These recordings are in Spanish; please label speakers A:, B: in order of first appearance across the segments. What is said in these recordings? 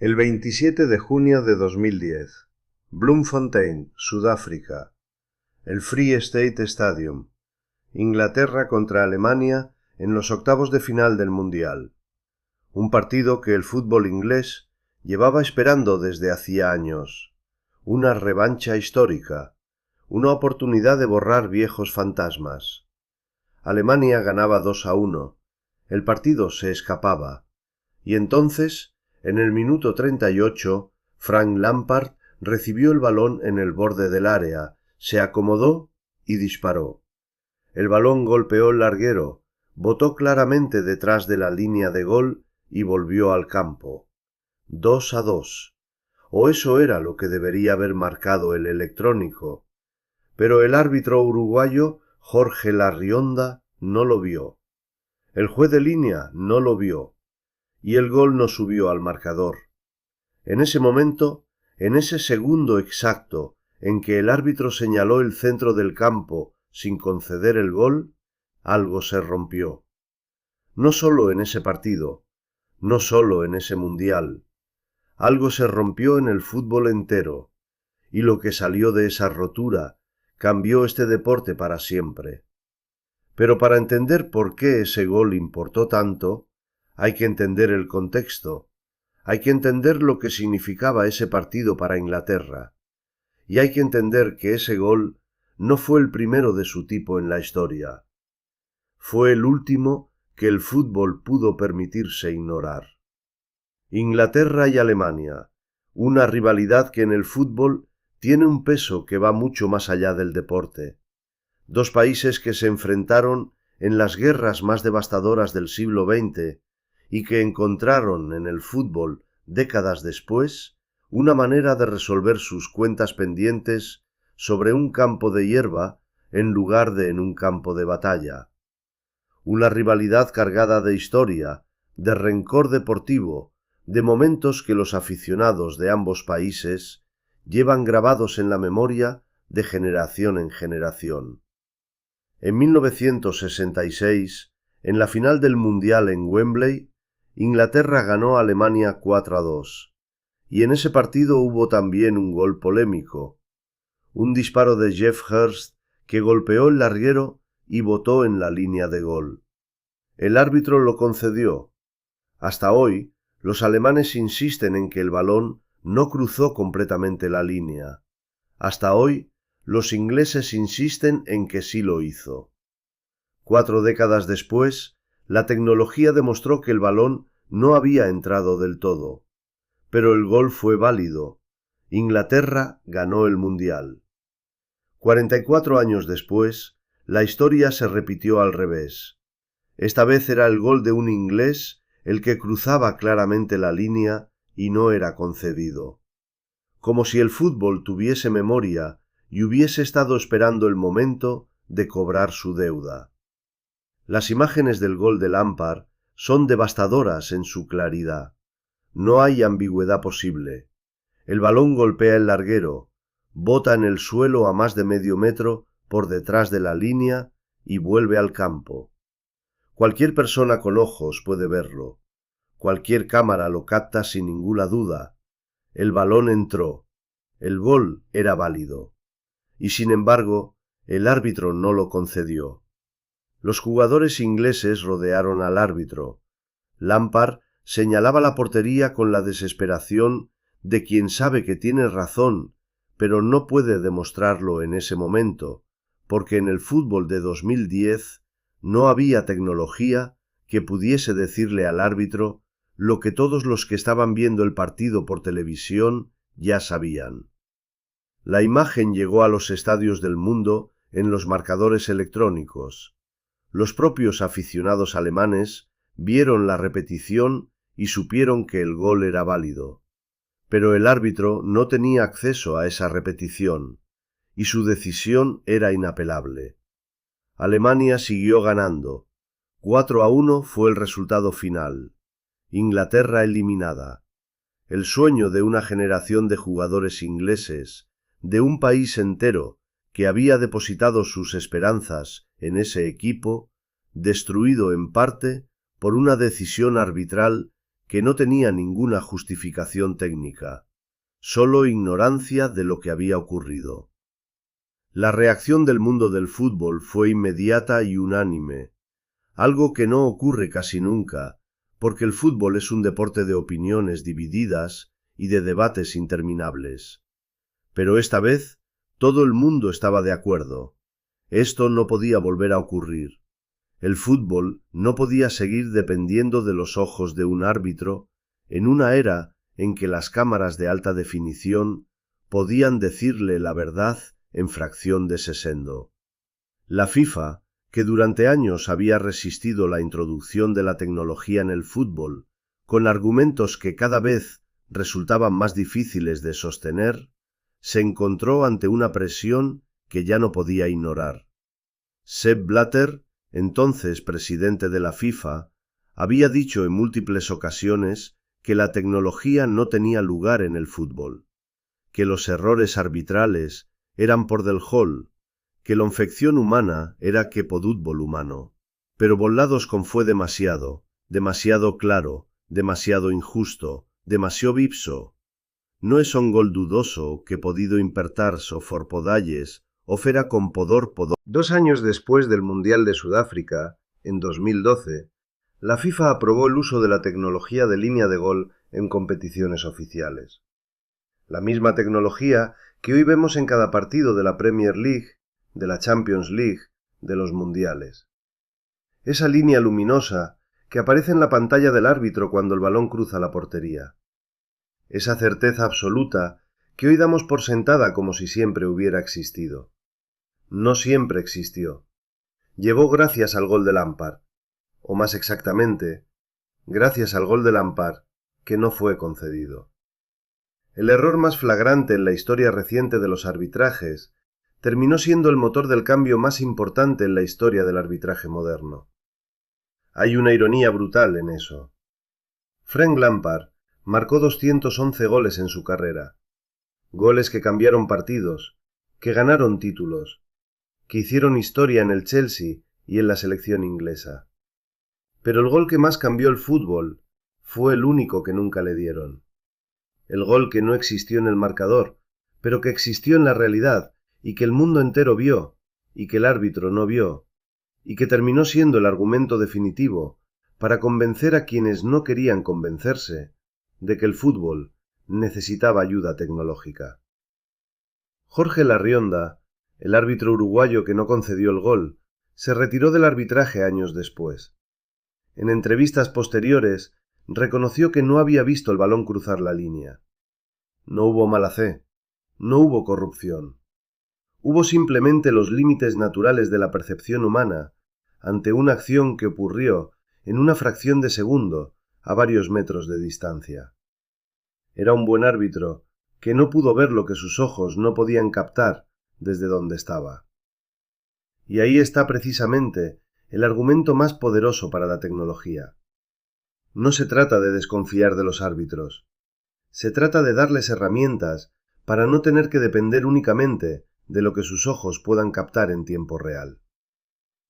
A: El 27 de junio de 2010, Bloemfontein, Sudáfrica. El Free State Stadium. Inglaterra contra Alemania en los octavos de final del Mundial. Un partido que el fútbol inglés llevaba esperando desde hacía años. Una revancha histórica. Una oportunidad de borrar viejos fantasmas. Alemania ganaba 2-1. El partido se escapaba. Y entonces, en el minuto 38, Frank Lampard recibió el balón en el borde del área, se acomodó y disparó. El balón golpeó el larguero, botó claramente detrás de la línea de gol y volvió al campo. 2-2. O eso era lo que debería haber marcado el electrónico. Pero el árbitro uruguayo, Jorge Larrionda, no lo vio. El juez de línea no lo vio. Y el gol no subió al marcador. En ese momento, en ese segundo exacto en que el árbitro señaló el centro del campo sin conceder el gol, algo se rompió. No solo en ese partido, no solo en ese mundial. Algo se rompió en el fútbol entero, y lo que salió de esa rotura cambió este deporte para siempre. Pero para entender por qué ese gol importó tanto, hay que entender el contexto, hay que entender lo que significaba ese partido para Inglaterra, y hay que entender que ese gol no fue el primero de su tipo en la historia. Fue el último que el fútbol pudo permitirse ignorar. Inglaterra y Alemania, una rivalidad que en el fútbol tiene un peso que va mucho más allá del deporte. Dos países que se enfrentaron en las guerras más devastadoras del siglo XX y que encontraron en el fútbol, décadas después, una manera de resolver sus cuentas pendientes sobre un campo de hierba en lugar de en un campo de batalla. Una rivalidad cargada de historia, de rencor deportivo, de momentos que los aficionados de ambos países llevan grabados en la memoria de generación en generación. En 1966, en la final del Mundial en Wembley, Inglaterra ganó a Alemania 4-2, y en ese partido hubo también un gol polémico, un disparo de Geoff Hurst que golpeó el larguero y botó en la línea de gol. El árbitro lo concedió. Hasta hoy, los alemanes insisten en que el balón no cruzó completamente la línea. Hasta hoy, los ingleses insisten en que sí lo hizo. 4 décadas después, la tecnología demostró que el balón no había entrado del todo. Pero el gol fue válido. Inglaterra ganó el Mundial. 44 años después, la historia se repitió al revés. Esta vez era el gol de un inglés el que cruzaba claramente la línea y no era concedido. Como si el fútbol tuviese memoria y hubiese estado esperando el momento de cobrar su deuda. Las imágenes del gol de Lampard son devastadoras en su claridad. No hay ambigüedad posible. El balón golpea el larguero, bota en el suelo a más de medio metro por detrás de la línea y vuelve al campo. Cualquier persona con ojos puede verlo. Cualquier cámara lo capta sin ninguna duda. El balón entró. El gol era válido. Y sin embargo, el árbitro no lo concedió. Los jugadores ingleses rodearon al árbitro. Lampard señalaba la portería con la desesperación de quien sabe que tiene razón, pero no puede demostrarlo en ese momento, porque en el fútbol de 2010 no había tecnología que pudiese decirle al árbitro lo que todos los que estaban viendo el partido por televisión ya sabían. La imagen llegó a los estadios del mundo en los marcadores electrónicos. Los propios aficionados alemanes vieron la repetición y supieron que el gol era válido. Pero el árbitro no tenía acceso a esa repetición, y su decisión era inapelable. Alemania siguió ganando. 4-1 fue el resultado final. Inglaterra eliminada. El sueño de una generación de jugadores ingleses, de un país entero que había depositado sus esperanzas en ese equipo, destruido en parte por una decisión arbitral que no tenía ninguna justificación técnica, solo ignorancia de lo que había ocurrido. La reacción del mundo del fútbol fue inmediata y unánime, algo que no ocurre casi nunca, porque el fútbol es un deporte de opiniones divididas y de debates interminables. Pero esta vez todo el mundo estaba de acuerdo. Esto no podía volver a ocurrir. El fútbol no podía seguir dependiendo de los ojos de un árbitro en una era en que las cámaras de alta definición podían decirle la verdad en fracción de segundo. La FIFA, que durante años había resistido la introducción de la tecnología en el fútbol, con argumentos que cada vez resultaban más difíciles de sostener, se encontró ante una presión que ya no podía ignorar. Sepp Blatter, entonces presidente de la FIFA, había dicho en múltiples ocasiones que la tecnología no tenía lugar en el fútbol, que los errores arbitrales eran por del gol, que la infección humana era que podútbol humano, pero volados con fue demasiado claro, demasiado injusto, demasiado vipso. No es un gol dudoso que podido impertarse o for podalles, o fera con podor. 2 años después del Mundial de Sudáfrica, en 2012, la FIFA aprobó el uso de la tecnología de línea de gol en competiciones oficiales. La misma tecnología que hoy vemos en cada partido de la Premier League, de la Champions League, de los mundiales. Esa línea luminosa que aparece en la pantalla del árbitro cuando el balón cruza la portería. Esa certeza absoluta que hoy damos por sentada como si siempre hubiera existido. No siempre existió. Llegó gracias al gol de Lampard, o más exactamente, gracias al gol de Lampard que no fue concedido. El error más flagrante en la historia reciente de los arbitrajes terminó siendo el motor del cambio más importante en la historia del arbitraje moderno. Hay una ironía brutal en eso. Frank Lampard marcó 211 goles en su carrera, goles que cambiaron partidos, que ganaron títulos, que hicieron historia en el Chelsea y en la selección inglesa. Pero el gol que más cambió el fútbol fue el único que nunca le dieron. El gol que no existió en el marcador, pero que existió en la realidad y que el mundo entero vio, y que el árbitro no vio, y que terminó siendo el argumento definitivo para convencer a quienes no querían convencerse de que el fútbol necesitaba ayuda tecnológica. Jorge Larrionda, el árbitro uruguayo que no concedió el gol, se retiró del arbitraje años después. En entrevistas posteriores, reconoció que no había visto el balón cruzar la línea. No hubo mala fe, no hubo corrupción. Hubo simplemente los límites naturales de la percepción humana ante una acción que ocurrió en una fracción de segundo a varios metros de distancia. Era un buen árbitro que no pudo ver lo que sus ojos no podían captar desde donde estaba. Y ahí está precisamente el argumento más poderoso para la tecnología. No se trata de desconfiar de los árbitros. Se trata de darles herramientas para no tener que depender únicamente de lo que sus ojos puedan captar en tiempo real.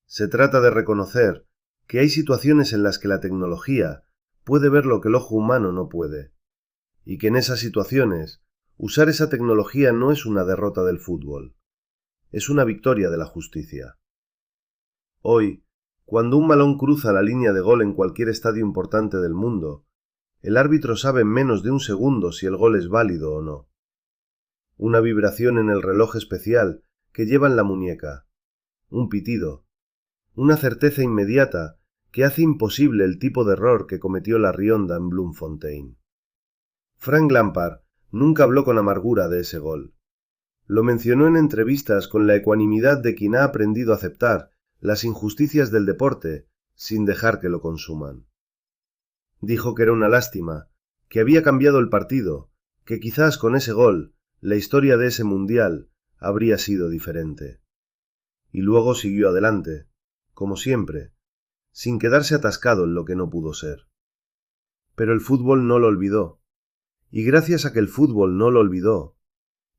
A: Se trata de reconocer que hay situaciones en las que la tecnología puede ver lo que el ojo humano no puede, y que en esas situaciones usar esa tecnología no es una derrota del fútbol, es una victoria de la justicia. Hoy, cuando un balón cruza la línea de gol en cualquier estadio importante del mundo, el árbitro sabe en menos de un segundo si el gol es válido o no. Una vibración en el reloj especial que lleva en la muñeca, un pitido, una certeza inmediata que hace imposible el tipo de error que cometió Larrionda en Bloemfontein. Frank Lampard nunca habló con amargura de ese gol. Lo mencionó en entrevistas con la ecuanimidad de quien ha aprendido a aceptar las injusticias del deporte sin dejar que lo consuman. Dijo que era una lástima, que había cambiado el partido, que quizás con ese gol la historia de ese mundial habría sido diferente. Y luego siguió adelante, como siempre, sin quedarse atascado en lo que no pudo ser. Pero el fútbol no lo olvidó, y gracias a que el fútbol no lo olvidó,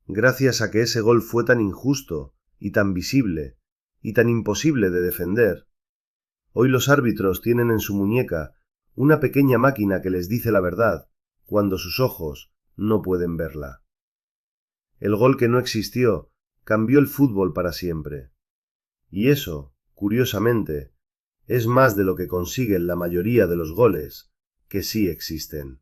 A: gracias a que ese gol fue tan injusto y tan visible y tan imposible de defender, hoy los árbitros tienen en su muñeca una pequeña máquina que les dice la verdad cuando sus ojos no pueden verla. El gol que no existió cambió el fútbol para siempre. Y eso, curiosamente, es más de lo que consiguen la mayoría de los goles que sí existen.